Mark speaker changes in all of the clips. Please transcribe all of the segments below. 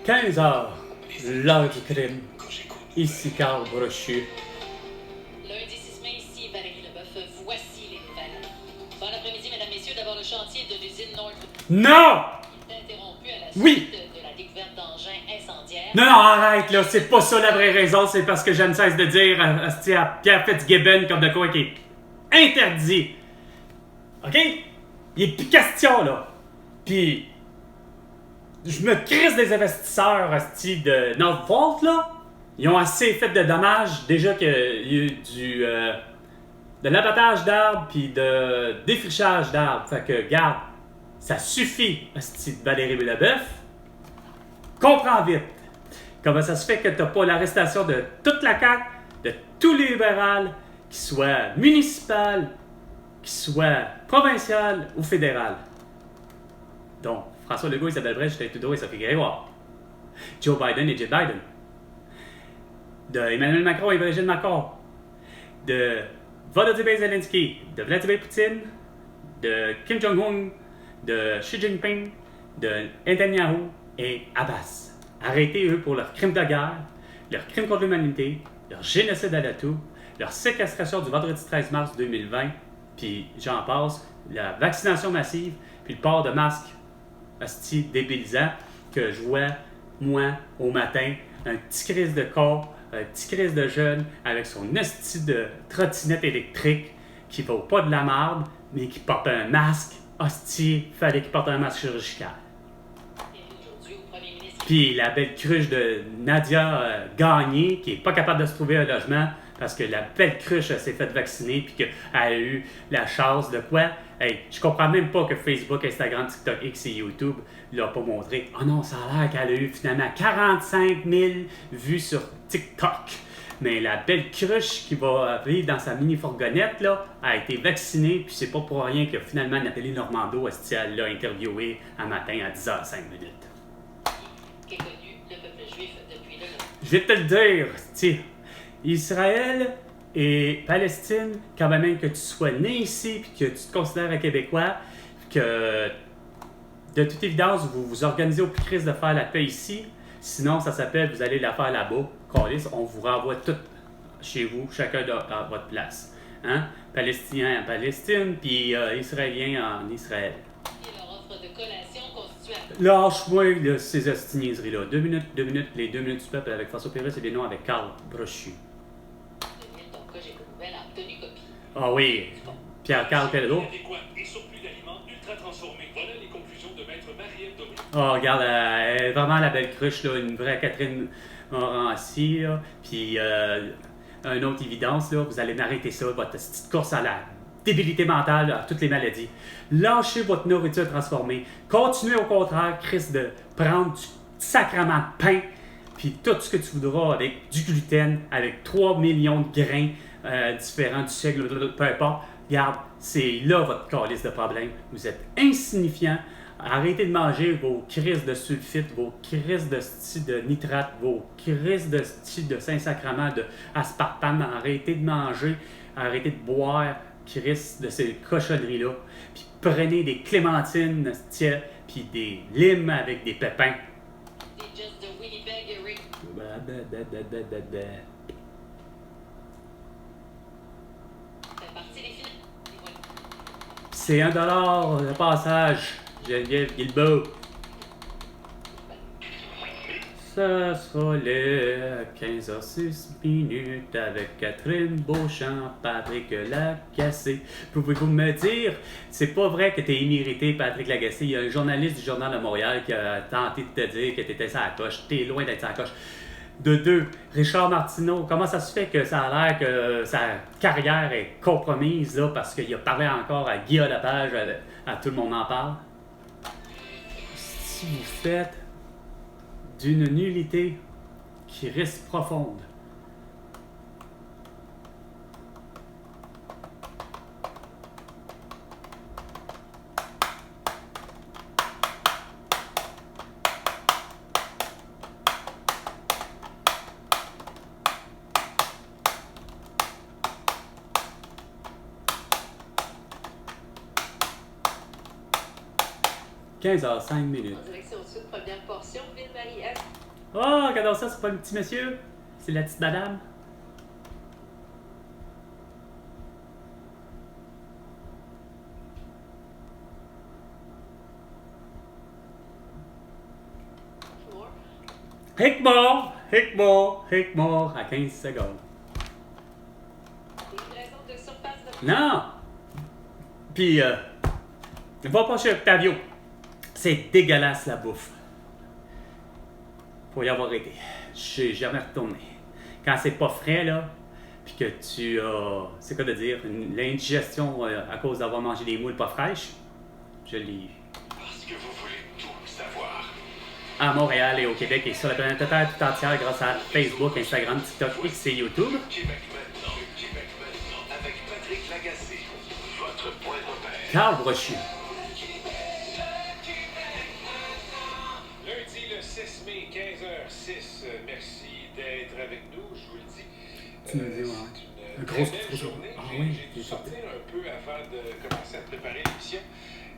Speaker 1: 15h, l'heure du crime. Ici Carl Brochu.
Speaker 2: Lundi 6 mai, ici Valérie Leboeuf. Voici les nouvelles. Bon après-midi, mesdames, messieurs. D'abord, le chantier de l'usine North
Speaker 1: Non!
Speaker 2: est interrompu à la
Speaker 1: Oui!
Speaker 2: suite de la découverte d'engins incendiaires.
Speaker 1: Non, arrête, là, c'est pas ça la vraie raison, c'est parce que je ne cesse de dire à Pierre Fitzgibbon comme de quoi qui est interdit. OK? Il est plus question, là. Puis, je me crisse des investisseurs, hostie, de Northvolt, là. Ils ont assez fait de dommages, déjà qu'il y a eu de l'abattage d'arbres puis de défrichage d'arbres. Fait que, garde, ça suffit, hostie de Valérie Leboeuf. Comprends vite. Comment ça se fait que t'as pas l'arrestation de toute la CAQ, de tous les libéraux, qu'ils soient municipales, qu'ils soient provinciales ou fédérales. Donc, François Legault, Isabelle Brèche, Justin Trudeau et Sophie Grégoire. Joe Biden et Jill Biden. De Emmanuel Macron et Brigitte Macron. De Volodymyr Zelensky, de Vladimir Poutine, de Kim Jong-un, de Xi Jinping, de Netanyahu et Abbas. Arrêtez eux pour leurs crimes de guerre, leurs crimes contre l'humanité, leur génocide à la toux, leur séquestration du vendredi 13 mars 2020, puis j'en passe, la vaccination massive, puis le port de masques hostie débilisant que je vois, moi, au matin, un petit crise de corps, un petit crise de jeune avec son hostie de trottinette électrique qui vaut pas de la marde, mais qui porte un masque. Hostie, fallait qu'il porte un masque chirurgical. Puis la belle cruche de Nadia Gagné, qui est pas capable de se trouver un logement parce que la belle cruche s'est faite vacciner puis qu'elle a eu la chance de quoi? Hey, je comprends même pas que Facebook, Instagram, TikTok, X et YouTube l'ont pas montré. Oh non, ça a l'air qu'elle a eu finalement 45 000 vues sur TikTok. Mais la belle cruche qui va vivre dans sa mini-fourgonnette là, a été vaccinée, puis c'est pas pour rien que finalement Nathalie Normando elle l'a interviewée un matin à 10h05.
Speaker 2: Qui est connu, le peuple juif depuis le long.
Speaker 1: Je vais te le dire, tiens, Israël et Palestine, quand même que tu sois né ici puis que tu te considères un Québécois, que de toute évidence, vous vous organisez au plus crise de faire la paix ici. Sinon, ça s'appelle, vous allez la faire là-bas. Calisse, on vous renvoie tout chez vous, chacun à votre place. Hein? Palestiniens en Palestine, puis Israéliens en Israël.
Speaker 2: Et leur offre de collation constituée à...
Speaker 1: Lâche-moi là, ces astiniseries-là. 2 minutes, les 2 minutes du peuple avec François Pérez et des noms avec Carl Brochu.
Speaker 2: Donc, j'ai une nouvelle en tenue copie.
Speaker 1: Ah oui, Pierre-Carl Pelledo.
Speaker 3: Et surplus d'aliments ultra transformés. Voilà les conclusions de Maître Marie-Ève Doblin.
Speaker 1: Oh, regarde, elle est vraiment la belle cruche, là, une vraie Catherine Morancy, là. Puis, une autre évidence, là, vous allez m'arrêter ça, votre petite course à la débilité mentale, à toutes les maladies. Lâchez votre nourriture transformée. Continuez au contraire, Chris, de prendre du sacrement de pain, puis tout ce que tu voudras avec du gluten, avec 3 millions de grains différents du siècle, peu importe. Regarde, c'est là votre calice de problème. Vous êtes insignifiant. Arrêtez de manger vos crises de sulfite, vos crises de style de nitrate, vos crises de style de Saint-Sacrement, de aspartame. Arrêtez de manger, arrêtez de boire crises de ces cochonneries-là. Puis prenez des clémentines, puis des limes avec des pépins.
Speaker 2: C'est juste de Winnipeg, Eric. Fait partie des films.
Speaker 1: C'est $1 le passage, Geneviève Guilbeault. Ça sera le 15h06 avec Catherine Beauchamp, Patrick Lagacé. Pouvez-vous me dire, c'est pas vrai que t'es immérité, Patrick Lagacé. Il y a un journaliste du Journal de Montréal qui a tenté de te dire que t'étais sur la coche. T'es loin d'être sur la coche. De deux, Richard Martineau, comment ça se fait que ça a l'air que sa carrière est compromise là, parce qu'il a parlé encore à Guy Lepage, à Tout le monde en parle? Si vous faites d'une nullité qui reste profonde, 15h05 minutes.
Speaker 2: En direction sud, première portion, Ville-Marie-Ève.
Speaker 1: Oh, regardons ça, c'est pas le petit monsieur. C'est la petite madame. Hickmore, à 15 secondes.
Speaker 2: Livraison de surface de...
Speaker 1: Non! Puis, va pas chez Octavio. C'est dégueulasse la bouffe. Faut y avoir été. J'ai jamais retourné. Quand c'est pas frais, là, puis que tu as, c'est quoi de dire, l'indigestion à cause d'avoir mangé des moules pas fraîches, je l'ai eu.
Speaker 3: Parce que vous voulez tout savoir.
Speaker 1: À Montréal et au Québec et sur la planète Terre tout entière grâce à Facebook, Instagram, TikTok, X et YouTube.
Speaker 3: Québec maintenant, avec Patrick Lagacé, votre point de repère.
Speaker 1: Carl Brochu.
Speaker 3: Lundi le 6 mai, 15h06. Merci d'être avec nous, je vous le dis.
Speaker 1: Tu me dis, ouais.
Speaker 3: C'est une
Speaker 1: Grosse
Speaker 3: très belle
Speaker 1: grosse-
Speaker 3: journée.
Speaker 1: Ah
Speaker 3: J'ai-
Speaker 1: oui,
Speaker 3: J'ai dû
Speaker 1: j'ai sorti.
Speaker 3: sortir un peu avant de commencer à préparer l'émission.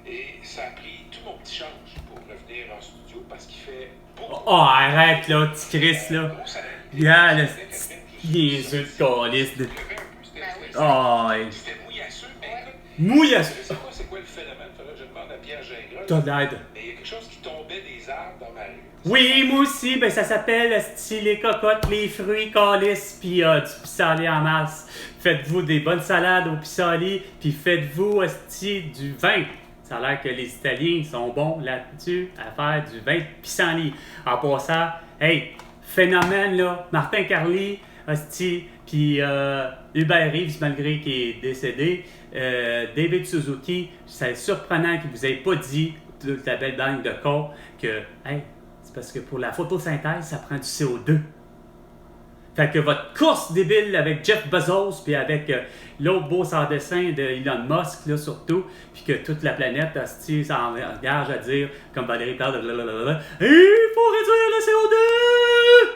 Speaker 3: Et ça a pris tout mon petit change pour revenir en studio parce qu'il fait beaucoup.
Speaker 1: Oh, arrête là, petit Chris là.
Speaker 3: Gros soleil.
Speaker 1: Regarde, le
Speaker 3: Catherine,
Speaker 1: petit
Speaker 3: je suis-
Speaker 1: niaiseux de calice de...
Speaker 3: Il pleuvait un peu, c'était-
Speaker 1: Oh, ouais.
Speaker 3: C'était mouillasseux, mais écoute,
Speaker 1: Mouillasse.
Speaker 3: je sais pas c'est quoi le phénomène, faudrait que je demande à Pierre Gingras.
Speaker 1: T'as d'aide.
Speaker 3: Mais il y a quelque chose qui tombait des arbres dans ma rue.
Speaker 1: Oui, moi aussi, ben ça s'appelle style les cocottes, les fruits, calices, puis du pissenlit en masse. Faites-vous des bonnes salades au pissenlit, puis faites-vous du vin. Ça a l'air que les Italiens sont bons là-dessus à faire du vin de pissenlit. En passant, hey, phénomène là, Martin Carly, hostie, puis Hubert Reeves, malgré qu'il est décédé, David Suzuki, c'est surprenant qu'il vous ait pas dit, toute la belle bande de cons, que, hey, c'est parce que pour la photosynthèse, ça prend du CO2. Fait que votre course débile avec Jeff Bezos, puis avec l'autre beau sans dessin de Elon Musk, là, surtout, puis que toute la planète s'engage à dire, comme Valérie parle de blablabla, il faut réduire le CO2!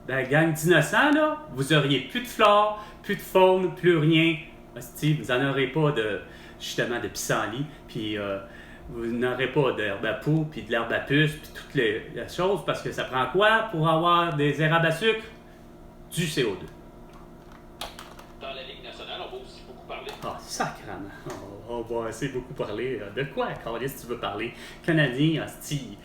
Speaker 1: Ben, gang d'innocents, là, vous auriez plus de flore, plus de faune, plus rien. Hostie, vous n'en aurez pas de, justement, de pissenlit, puis vous n'aurez pas d'herbe à poux, puis de l'herbe à puce, puis toutes les choses, parce que ça prend quoi pour avoir des érables à sucre? Du CO2.
Speaker 3: Dans la Ligue nationale, on va aussi beaucoup parler.
Speaker 1: Ah, sacrément. On va assez beaucoup parler. De quoi, Carlis, tu veux parler? Canadien, hostie,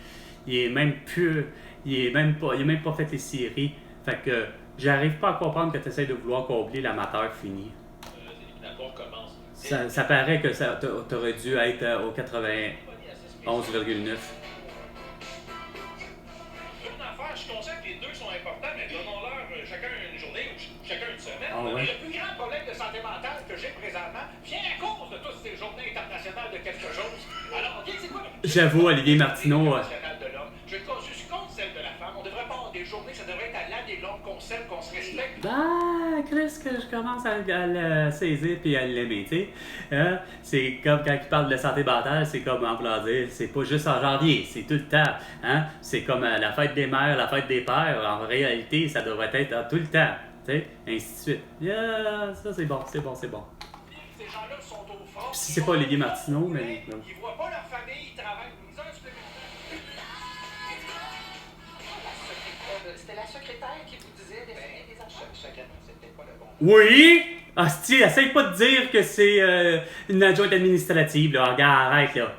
Speaker 1: il est même plus... Il a même pas fait les séries. Fait que j'arrive pas à comprendre que tu essaies de vouloir combler l'amateur fini.
Speaker 3: Les éliminatoires commencent.
Speaker 1: Ça paraît que ça t'aurait dû être au 91,9.
Speaker 3: Une affaire, je suis conscient que les deux sont importants, mais donnons-leur chacun une journée ou chacun une semaine.
Speaker 1: Ah ouais.
Speaker 3: Le plus grand problème de santé mentale que j'ai présentement vient à cause de toutes ces journées internationales de quelque chose. Alors, OK, c'est quoi?
Speaker 1: J'avoue, Olivier Martineau,
Speaker 3: Internationale de l'homme. Je suis contre celle de la femme. On devrait pas avoir des journées, ça devrait être à l'année longue qu'on s'aime, qu'on se respecte.
Speaker 1: bah, Chris, que je commence à le saisir puis à l'aimer, tu sais. Hein? C'est comme quand il parle de santé mentale, c'est comme en voulant dire, c'est pas juste en janvier, c'est tout le temps. Hein? C'est comme la fête des mères, la fête des pères. En réalité, ça devrait être tout le temps, tu sais, ainsi de suite. Yeah, ça, c'est bon.
Speaker 3: Ces gens-là sont au front.
Speaker 1: Si c'est pas Olivier Martineau, mais... non.
Speaker 3: Ils voient pas leur famille, ils travaillent. Ils ont un super-
Speaker 4: C'était la secrétaire qui vous disait d'essayer des achats.
Speaker 3: Sacrément, c'était pas le bon.
Speaker 1: Oui! Hostie, essaye pas de dire que c'est une adjointe administrative, là. Regarde, arrête, là.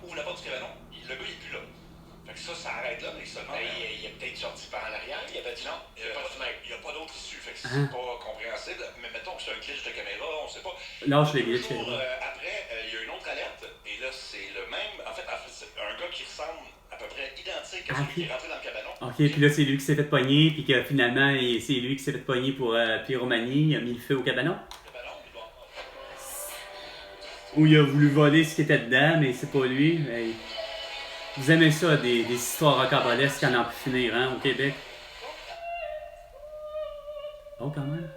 Speaker 5: Ou la porte du cabanon, le gars il est plus là. Fait que ça arrête là, mais seulement.
Speaker 4: Il est peut-être sorti par en arrière, il avait dit non.
Speaker 5: Il n'y a pas d'autre issue, fait que c'est pas compréhensible. Mais mettons que c'est un glitch de caméra, on sait pas.
Speaker 1: Lâche les glitches,
Speaker 5: Toujours,
Speaker 1: caméra.
Speaker 5: après, il y a une autre alerte, et là c'est le même. En fait, c'est un gars qui ressemble à peu près identique à celui qui est rentré dans le cabanon.
Speaker 1: Ok, puis là, c'est lui qui s'est fait pogner, puis que finalement, c'est lui qui s'est fait pogner pour pyromanie, il a mis le feu au cabanon.
Speaker 5: Le cabanon, il doit.
Speaker 1: Ou il a voulu voler ce qui était dedans, mais c'est pas lui. Mais... Vous aimez ça, des histoires rocambolesques à n'en plus finir, hein, au Québec? Oh, quand même.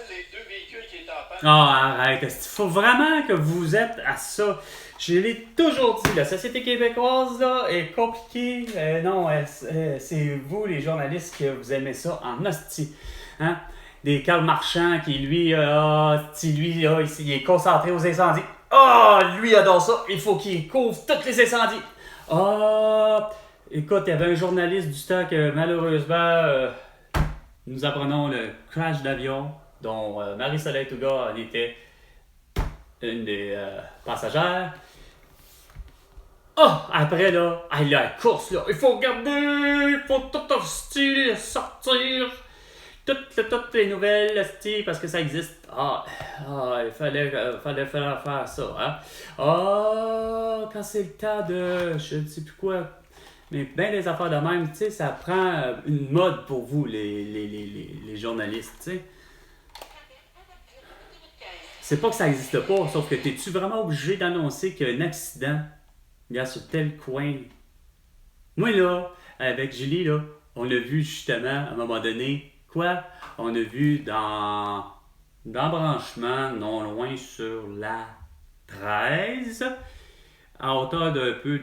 Speaker 5: Les deux véhicules qui étaient en panne
Speaker 1: Ah, arrête. Est-ce qu'il faut vraiment que vous êtes à ça? Je l'ai toujours dit, la société québécoise là, est compliquée. Non, c'est vous, les journalistes, que vous aimez ça en hostie. Hein? Des Karl Marchand qui, lui, il est concentré aux incendies. Lui adore ça. Il faut qu'il couvre tous les incendies. Écoute, il y avait un journaliste du temps que, malheureusement, nous apprenons le crash d'avion dont Marie-Soleil Touga en était une des passagères. Après, là, la course, là, il faut regarder, il faut tout hostie, sortir, toutes les nouvelles, hostie, parce que ça existe. Il fallait faire ça, hein. Quand c'est le temps de, je ne sais plus quoi, mais bien des affaires de même, tu sais, ça prend une mode pour vous, les journalistes, tu sais. C'est pas que ça n'existe pas, sauf que t'es-tu vraiment obligé d'annoncer qu'il y a un accident? Regarde sur tel coin. Moi, là, avec Julie, là, on a vu justement, à un moment donné, quoi? On a vu dans l'embranchement, non loin sur la 13, à hauteur d'un peu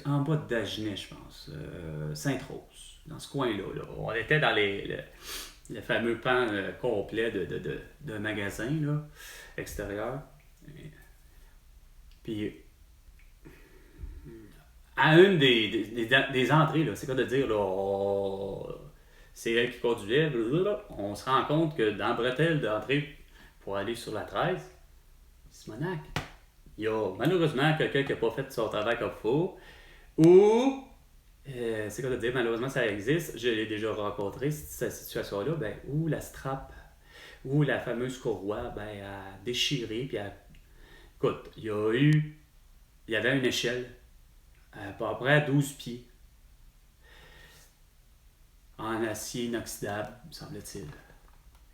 Speaker 1: en bas de Dagenet, je pense, Sainte-Rose, dans ce coin-là. Là. On était dans le fameux pan complet de magasin là, extérieur. Puis, à une des entrées, là, c'est quoi de dire, là, c'est elle qui conduisait, on se rend compte que dans la bretelle d'entrée pour aller sur la 13, Simonac, il y a malheureusement quelqu'un qui n'a pas fait son travail comme il faut, ou, c'est quoi de dire, malheureusement ça existe, je l'ai déjà rencontré, cette situation-là, où la strap, ou la fameuse courroie, a déchiré, puis écoute, il y avait une échelle, à peu près 12 pieds, en acier inoxydable, semble-t-il.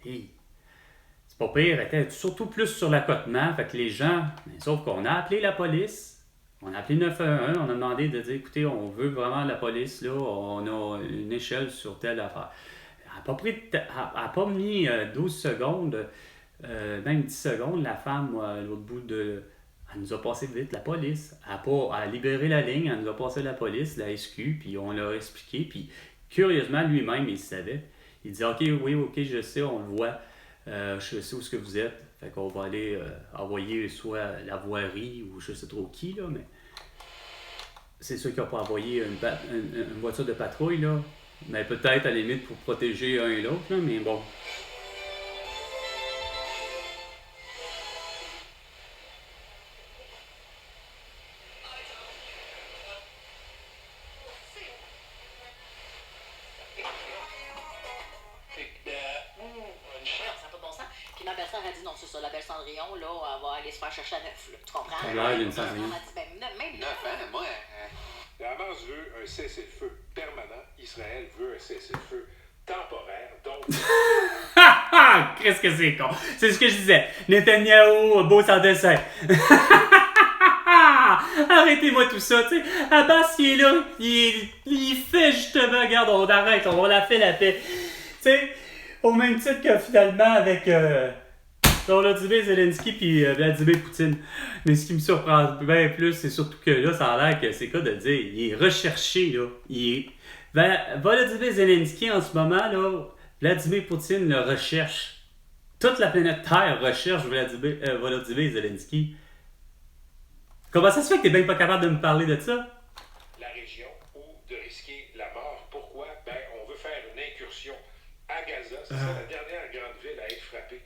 Speaker 1: Hey. C'est pas pire, elle était surtout plus sur l'accotement, fait que les gens, sauf qu'on a appelé la police, on a appelé 911, on a demandé de dire, écoutez, on veut vraiment la police, là, on a une échelle sur telle affaire. Elle n'a pas mis 12 secondes, même 10 secondes, la femme, à l'autre bout de... Elle nous a passé vite, la police. Elle a libéré la ligne, elle nous a passé la police, la SQ, puis on leur a expliqué. Puis curieusement, lui-même, il savait. Il disait, OK, je sais, on le voit. Je sais où est-ce que vous êtes. Fait qu'on va aller envoyer soit la voirie ou je sais trop qui, là, mais c'est sûr qu'ils n'ont pas envoyé une voiture de patrouille, là. Mais peut-être à la limite pour protéger un et l'autre, là, mais bon.
Speaker 2: Chercher à neuf, là. Tu comprends?
Speaker 1: Ça a l'air d'une Cendrillon.
Speaker 2: Même
Speaker 5: 9 ans, moi.
Speaker 3: Le Hamas veut un cessez-le-feu permanent. Israël veut un cessez-le-feu temporaire. Donc,
Speaker 1: Qu'est-ce que c'est con? C'est ce que je disais. Netanyahou, beau sans dessin. Arrêtez-moi tout ça, tu sais. Abbas, il est là. Il fait justement, regarde, on arrête, on la fait la paix. Tu sais, au même titre que finalement avec... Volodymyr Zelensky puis Vladimir Poutine. Mais ce qui me surprend bien plus, c'est surtout que là, ça a l'air que c'est quoi de dire, il est recherché, là. Volodymyr Zelensky, en ce moment, là, Vladimir Poutine le recherche. Toute la planète Terre recherche Volodymyr Zelensky. Comment ça se fait que t'es bien pas capable de me parler de ça?
Speaker 3: la région ou de risquer la mort. Pourquoi? On veut faire une incursion à Gaza. C'est ça, la dernière grande ville à être frappée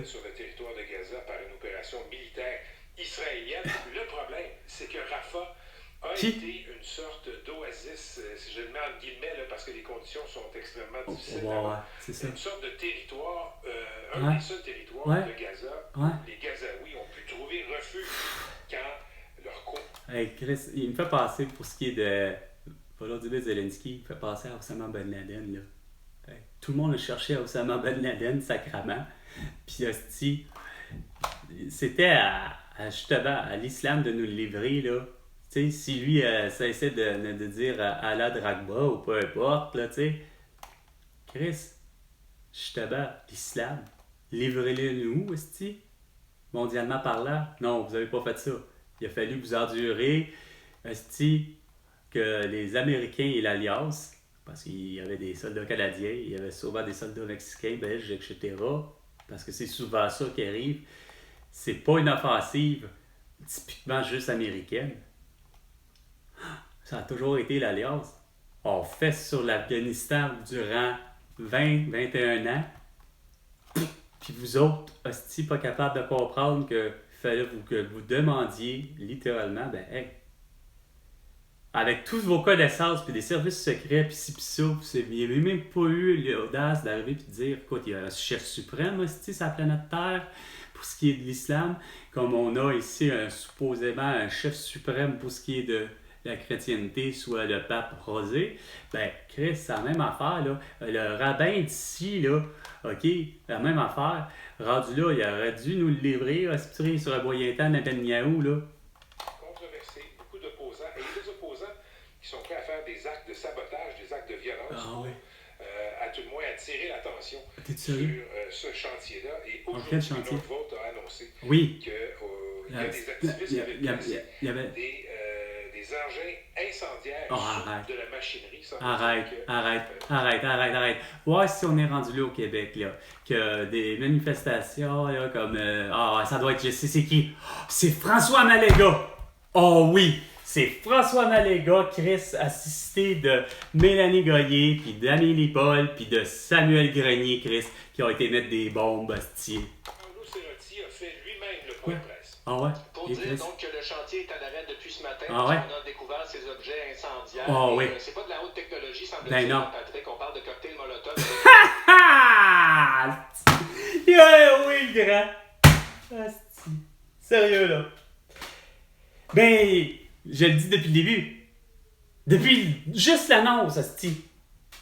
Speaker 3: sur le territoire de Gaza par une opération militaire israélienne. Le problème, c'est que Rafah a été une sorte d'oasis, si je le mets en guillemets, là, parce que les conditions sont extrêmement difficiles.
Speaker 1: C'est ça.
Speaker 3: Une sorte de territoire, un des seuls territoires de Gaza où les Gazaouis ont pu trouver refuge quand leur coup.
Speaker 1: Hey Chris, il me fait passer pour ce qui est de Volodymyr Zelensky, il me fait passer à Osama Ben Laden, là. Hey, tout le monde a cherché à Osama Ben Laden, sacrament. Puis hostie, c'était justement à l'islam de nous le livrer, là. Tu sais, si lui cessait de dire Allah Dragba ou peu importe, là, tu sais. Chris, justement, livrez-les nous, esti, mondialement parlant. Non, vous avez pas fait ça. Il a fallu vous endurer, esti, que les Américains et l'Alliance, parce qu'il y avait des soldats canadiens, il y avait souvent des soldats mexicains, belges, etc., parce que c'est souvent ça qui arrive. C'est pas une offensive typiquement juste américaine. Ça a toujours été l'Alliance. On fait sur l'Afghanistan durant 20-21 ans. Puis vous autres, hostie, pas capables de comprendre que fallait que vous demandiez littéralement, ben hey, avec toutes vos connaissances, puis des services secrets, puis ci, puis ça, vous n'avez même pas eu l'audace d'arriver et de dire, écoute, il y a un chef suprême, hostie, sur la planète Terre, pour ce qui est de l'islam, comme on a ici supposément un chef suprême pour ce qui est de la chrétienté, soit le pape Rosé. Ben, Chris, c'est la même affaire, là. Le rabbin d'ici, là, OK, la même affaire. Rendu là, il aurait dû nous le livrer, hospitalier sur un moyen temps, Netanyahu, là.
Speaker 3: Controversé, beaucoup d'opposants, et des opposants qui sont prêts à faire des actes de sabotage, des actes de violence, à tout le moins attirer l'attention sur ce chantier-là. Et aujourd'hui, notre vote a annoncé qu'il y a des activistes qui avaient placé des engins incendiaires de la machinerie.
Speaker 1: Arrête. Ouais, si on est rendu là au Québec, là, que des manifestations, là, comme... ça doit être... Je sais c'est qui? C'est François Maléga! Oh oui! C'est François Maléga, Chris, assisté de Mélanie Goyer, puis d'Amélie Paul, puis de Samuel Grenier, Chris, qui ont été mettre des bombes, hosties.
Speaker 3: Paolo Cerotti a fait lui-même le point de presse.
Speaker 1: Ah ouais?
Speaker 6: Pour dire donc que le chantier est en arrêt depuis ce matin,
Speaker 1: ah ouais?
Speaker 6: on a découvert ces objets incendiaires.
Speaker 1: Ah oui.
Speaker 6: C'est pas de la haute technologie, semble-t-il, Patrick. On parle de cocktail Molotov.
Speaker 1: Oui, le grand! Hostie. Sérieux, là. Ben... Je le dis depuis le début. Depuis juste l'annonce, hostie.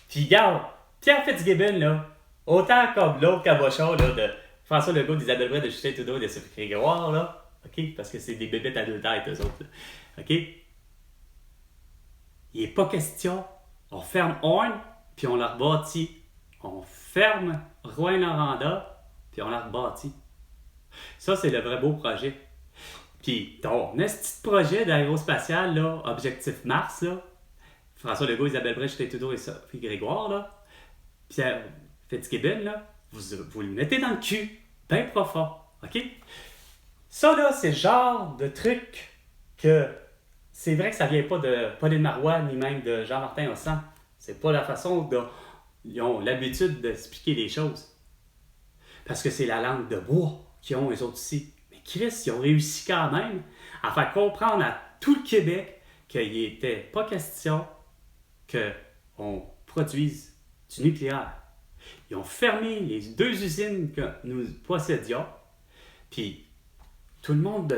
Speaker 1: Puis regarde, Pierre Fitzgibbon, là, autant comme l'autre cabochon, là, de François Legault, d'Isabelle Bray, de Justin Trudeau et de Sophie Grégoire, là, OK? Parce que c'est des bébêtes à deux têtes, eux autres, là. OK? Il n'est pas question. On ferme Horn, puis on la rebâtit. On ferme Rouyn-Noranda, puis on la rebâtit. Ça, c'est le vrai beau projet. Puis ton petit projet d'aérospatial, là, Objectif Mars, là, François Legault, Isabelle Bray, Justin Trudeau et Sophie Grégoire, là, Pierre Fitzgibbon, là, vous le mettez dans le cul, bien profond, OK? Ça, là, c'est le genre de truc que c'est vrai que ça vient pas de Pauline Marois, ni même de Jean-Martin Hossan. C'est pas la façon dont ils ont l'habitude d'expliquer les choses. Parce que c'est la langue de bois qu'ils ont, eux autres ici. Chris, ils ont réussi quand même à faire comprendre à tout le Québec qu'il n'était pas question qu'on produise du nucléaire. Ils ont fermé les 2 usines que nous possédions. Puis tout le monde,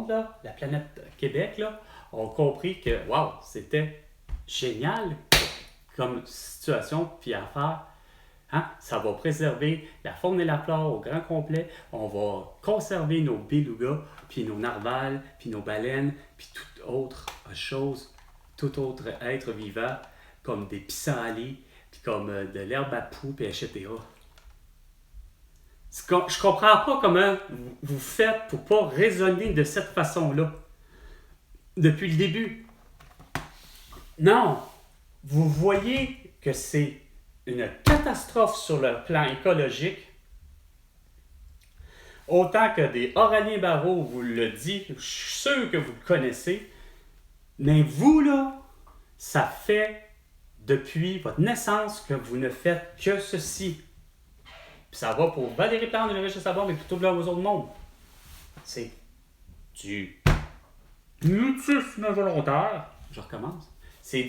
Speaker 1: là, la planète Québec, là, ont compris que, wow, c'était génial comme situation puis affaire. Hein? Ça va préserver la faune et la flore au grand complet. On va conserver nos belugas, puis nos narvals, puis nos baleines, puis toute autre chose, tout autre être vivant, comme des pissenlits, puis comme de l'herbe à poux, puis etc. Je comprends pas comment vous faites pour pas raisonner de cette façon-là. Depuis le début. Non! Vous voyez que c'est une catastrophe sur le plan écologique. Autant que des Aurélien Barraud vous le dit, je suis sûr que vous le connaissez. Mais vous, là, ça fait depuis votre naissance que vous ne faites que ceci. Puis ça va pour Valérie Plante, le riche de savoir, mais plutôt de aux autres mondes. C'est du mutisme volontaire. Je recommence. C'est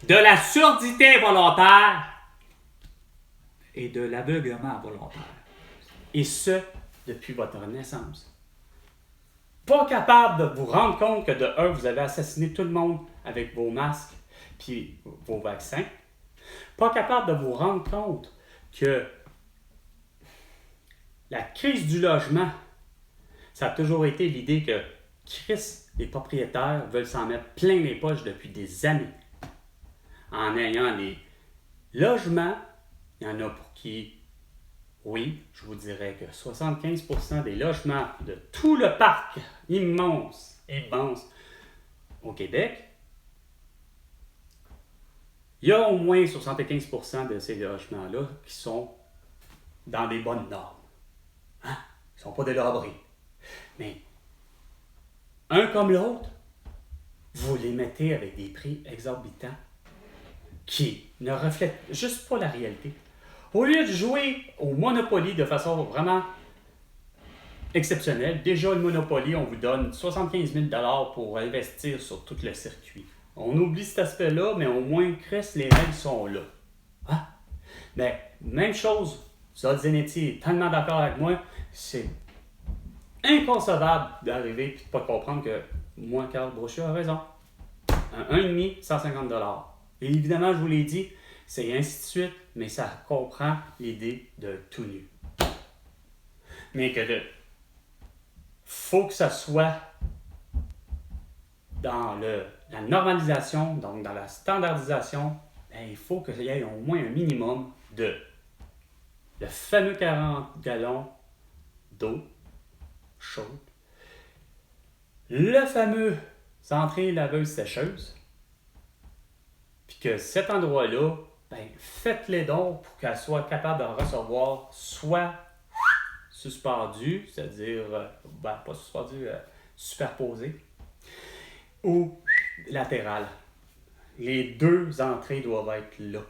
Speaker 1: de la surdité volontaire et de l'aveuglement volontaire. Et ce, depuis votre naissance. Pas capable de vous rendre compte que de un, vous avez assassiné tout le monde avec vos masques puis vos vaccins. Pas capable de vous rendre compte que la crise du logement, ça a toujours été l'idée que Chris, les propriétaires veulent s'en mettre plein les poches depuis des années. en ayant les logements. Il y en a pour qui, oui, je vous dirais que 75% des logements de tout le parc immense au Québec, il y a au moins 75% de ces logements-là qui sont dans des bonnes normes. Hein? Ils ne sont pas délabrés. Mais un comme l'autre, vous les mettez avec des prix exorbitants qui ne reflètent juste pas la réalité. Au lieu de jouer au Monopoly de façon vraiment exceptionnelle, déjà le Monopoly, on vous donne 75 000 $ pour investir sur tout le circuit. On oublie cet aspect-là, mais au moins, Chris, les règles sont là. Ah! Ben, même chose, Zod Zenetti est tellement d'accord avec moi, c'est inconcevable d'arriver et de ne pas comprendre que moi, Carl Brochu a raison. Un 1,5, 150 $. Et évidemment, je vous l'ai dit, c'est ainsi de suite, mais ça comprend l'idée de tout nu. Mais que faut que ça soit dans la normalisation, donc dans la standardisation, ben, il faut qu'il y ait au moins un minimum de le fameux 40 gallons d'eau chaude, le fameux entrée laveuse-sécheuse, puis que cet endroit-là, ben, faites-les donc pour qu'elle soit capable de recevoir soit suspendu, c'est-à-dire, pas suspendu, superposé, ou latéral. Les deux entrées doivent être là.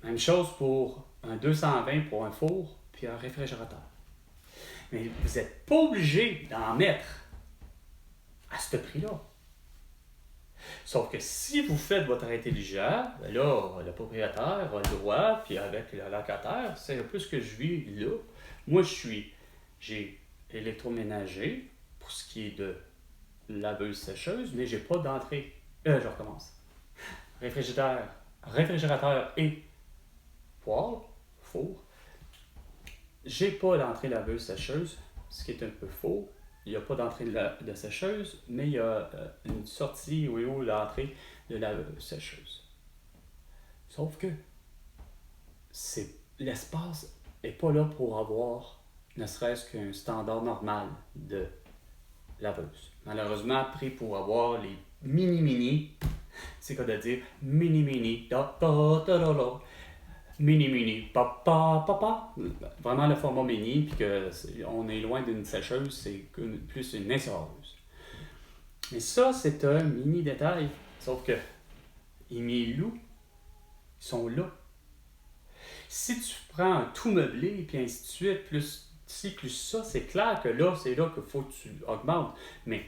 Speaker 1: Même chose pour un 220 pour un four, puis un réfrigérateur. Mais vous n'êtes pas obligé d'en mettre à ce prix-là. Sauf que si vous faites votre intelligent, ben là, le propriétaire a le droit, puis avec le locataire, c'est un peu ce que je vis là. Moi, j'ai électroménager pour ce qui est de laveuse-sécheuse, mais j'ai pas d'entrée. Je recommence. Réfrigérateur et poêle, four. J'ai pas d'entrée laveuse-sécheuse, ce qui est un peu faux. Il n'y a pas d'entrée de sécheuse, mais il y a une sortie où l'entrée de laveuse-sécheuse. Sauf que l'espace n'est pas là pour avoir ne serait-ce qu'un standard normal de laveuse. Malheureusement, pris pour avoir les mini-mini, c'est quoi de dire mini-mini, mini-mini, papa, vraiment le format mini, puis qu'on est loin d'une sécheuse, c'est plus une essoreuse. Mais ça, c'est un mini détail, sauf que mes loups, ils sont là. Si tu prends un tout meublé, puis ainsi de suite, plus ça, c'est clair que là, c'est là qu'il faut que tu augmentes. Mais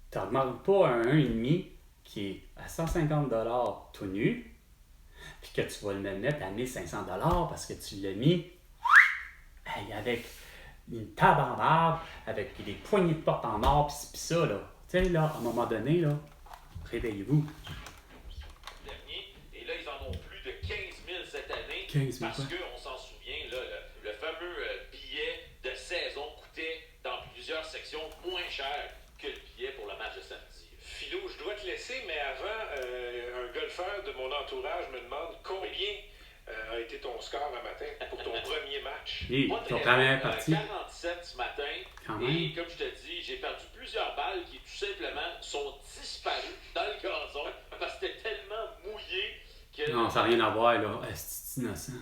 Speaker 1: tu n'augmentes pas un 1,5 qui est à 150 $ tout nu, puis que tu vas le mettre à 1500 $ parce que tu l'as mis avec une table en marbre, avec des poignées de porte en or, puis ça, là. Tu sais, là, à un moment donné, là, réveillez-vous.
Speaker 5: Et là, ils en ont plus de 15 000 cette année.
Speaker 1: 15 000
Speaker 5: parce qu'on s'en souvient, là, le fameux billet de saison coûtait dans plusieurs sections moins cher que le billet pour le match de samedi.
Speaker 3: Philo, je dois te laisser, mais avant, un golfeur de mon entourage me demande combien a été ton score un matin pour ton premier match.
Speaker 1: Et ton première partie.
Speaker 5: 47 ce matin.
Speaker 1: Quand
Speaker 5: Et
Speaker 1: même.
Speaker 5: comme je te dis, j'ai perdu plusieurs balles qui tout simplement sont disparues dans le gazon parce que c'était tellement mouillé que...
Speaker 1: Non, ça n'a rien à voir, là. C'est innocent.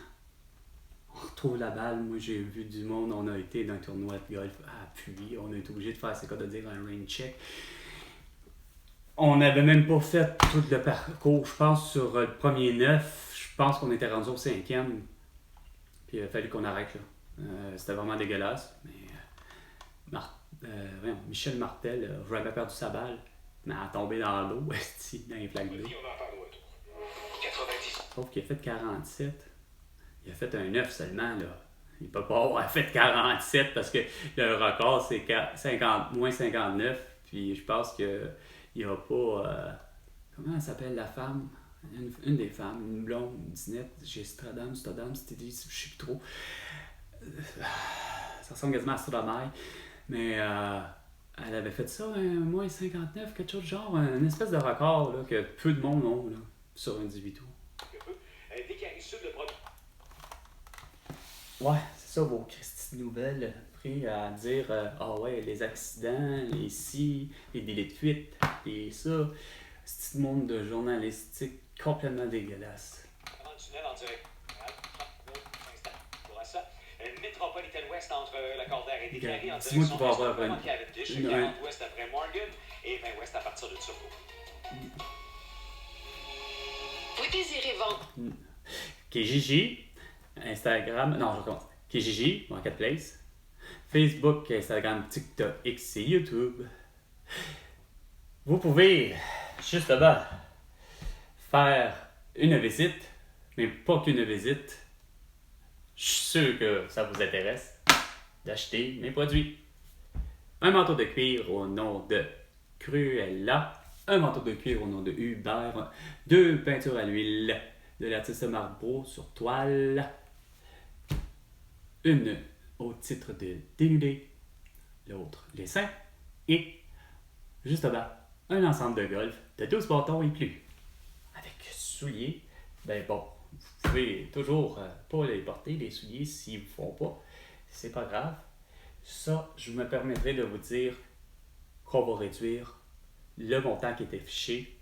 Speaker 1: On retrouve la balle. Moi, j'ai vu du monde. On a été dans un tournoi de golf à Puy. On a été obligé de faire, c'est quoi de dire, un rain check. On n'avait même pas fait tout le parcours. Je pense sur le premier 9, je pense qu'on était rendu au 5e. Puis il a fallu qu'on arrête, là. C'était vraiment dégueulasse. Mais Michel Martel a vraiment perdu sa balle. Mais elle a tombé dans l'eau, dans les flaques bleues.
Speaker 3: On en parle au retour. 90.
Speaker 1: Sauf qu'il a fait 47. Il a fait un 9 seulement, là. Il ne peut pas avoir fait 47 parce que le record, c'est moins 59. Puis je pense qu'il n'y a pas... comment elle s'appelle la femme? Une des femmes, une blonde, une dinette. J'ai Stradam, c'était dit, je ne sais plus trop. Ça ressemble quasiment à Stromae. Mais Elle avait fait ça, moins 59, quelque chose de genre, une espèce de record là, que peu de monde ont là, sur un 18 tours.
Speaker 5: Dès qu'il arrive sur le produit.
Speaker 1: Ouais, c'est ça vos Christy de nouvelles. Pris à dire ah ouais, les accidents, les ci, les délais de fuite, et ça. C'est un monde de journalistique complètement dégueulasse.
Speaker 5: Avant le tunnel en direct. Pour ça, Metropolitan West entre l'accordaire est déclaré en
Speaker 1: Dis-moi
Speaker 5: direction
Speaker 1: qu'il va y avoir
Speaker 5: de Cavendish,
Speaker 1: une-
Speaker 5: 40 Ouest après Morgan et 20 Ouest à partir de Turbo.
Speaker 2: Vous désirez vendre
Speaker 1: Kijiji, Instagram, non je recommence. Kijiji, Marketplace, Facebook, Instagram, TikTok, X et YouTube. Vous pouvez justement faire une visite, mais pas qu'une visite. Je suis sûr que ça vous intéresse d'acheter mes produits. Un manteau de cuir au nom de Cruella, un manteau de cuir au nom de Hubert, 2 peintures à l'huile de l'artiste Marbeau sur toile, une au titre de Dénudé, l'autre Les Seins, et juste bas, un ensemble de golf de 12 bâtons et plus. Avec souliers, ben bon, vous pouvez toujours pas les porter, les souliers, s'ils vous font pas, c'est pas grave. Ça, je me permettrai de vous dire qu'on va réduire le montant qui est affiché.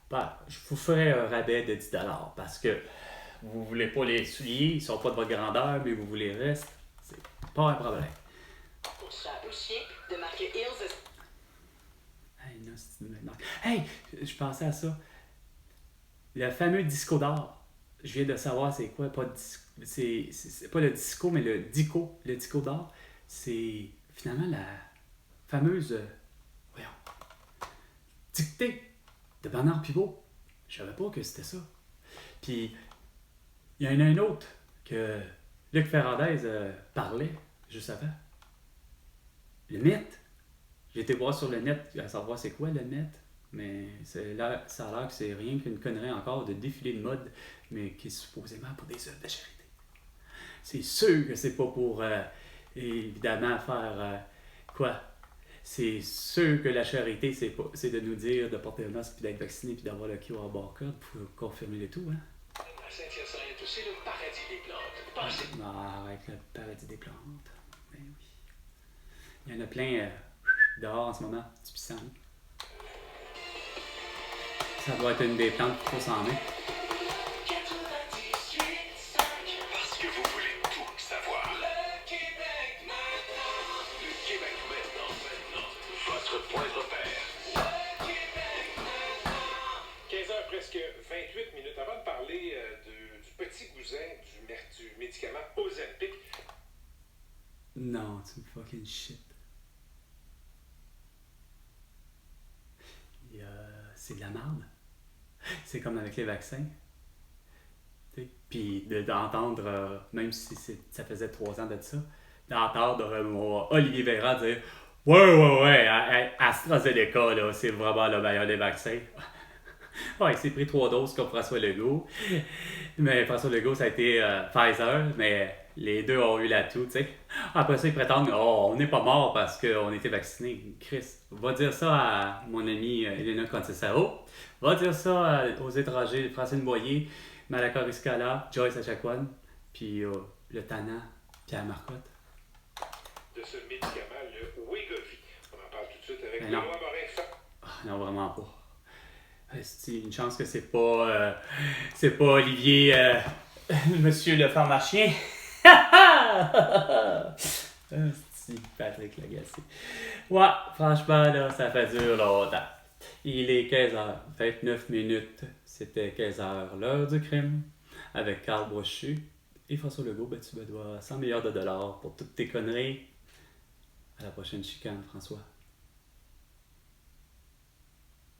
Speaker 1: Ben, je vous ferai un rabais de 10$ parce que vous voulez pas les souliers, ils sont pas de votre grandeur, mais vous voulez le reste, c'est pas un problème.
Speaker 2: pour chat ou chien de marque Hills.
Speaker 1: Hey, non, c'est une marque. Hey, je pensais à ça. Le fameux disco d'or. Je viens de savoir c'est quoi, pas c'est pas le disco, mais le dico. Le disco d'or, c'est finalement la fameuse voyons, dictée de Bernard Pivot. Je savais pas que c'était ça. Puis, il y en a un autre que Luc Ferrandez parlait juste avant. Le net. J'ai été voir sur le net à savoir c'est quoi le net, mais là, ça a l'air que c'est rien qu'une connerie encore de défilé de mode, mais qui est supposément pour des œuvres de charité. C'est sûr que c'est pas pour, évidemment, faire quoi? C'est sûr que la charité, c'est de nous dire de porter un masque, puis d'être vacciné, puis d'avoir le QR barcode pour confirmer le tout, hein?
Speaker 6: Saint-Hyacinthe est aussi le paradis des plantes. Pensez.
Speaker 1: Ah, avec le paradis des plantes. Ben oui. Il y en a plein dehors en ce moment, du pissenlit. Ça doit être une des plantes qu'il faut s'en mettre.
Speaker 6: Parce que vous voulez tout savoir. Le Québec maintenant. Le Québec maintenant. Votre point de repère.
Speaker 3: Le Québec maintenant. 15h presque 28 minutes. Avant de parler du petit cousin du médicament Ozempic.
Speaker 1: Non, tu me fucking shit. C'est de la merde. C'est comme avec les vaccins. Puis d'entendre, même si ça faisait 3 ans de ça, d'entendre mon Olivier Véran dire ouais, AstraZeneca, là, c'est vraiment le meilleur des vaccins. Ouais, il s'est pris 3 doses comme François Legault. Mais François Legault, ça a été Pfizer, mais les deux ont eu l'atout, tu sais. Après ça, ils prétendent on n'est pas mort parce qu'on était vaccinés. Chris, va dire ça à mon amie Elena Contessao. Va dire ça aux étrangers, Francine Boyer, Malaka Riscala, Joyce Achaquan, puis le Tannant, Pierre Marcotte.
Speaker 3: De ce médicament, le Wegovy. On en parle tout de suite avec
Speaker 1: Ben
Speaker 3: Benoît
Speaker 1: non.
Speaker 3: Morin.
Speaker 1: Non, vraiment pas. C'est une chance que c'est pas Olivier, monsieur le pharmacien. C'est Patrick Lagacé. Ouais, franchement, là, ça fait dur longtemps. Il est 15h29. C'était 15h, l'heure du crime. Avec Carl Brochu et François Legault, ben, tu me dois $100 millions pour toutes tes conneries. À la prochaine chicane, François.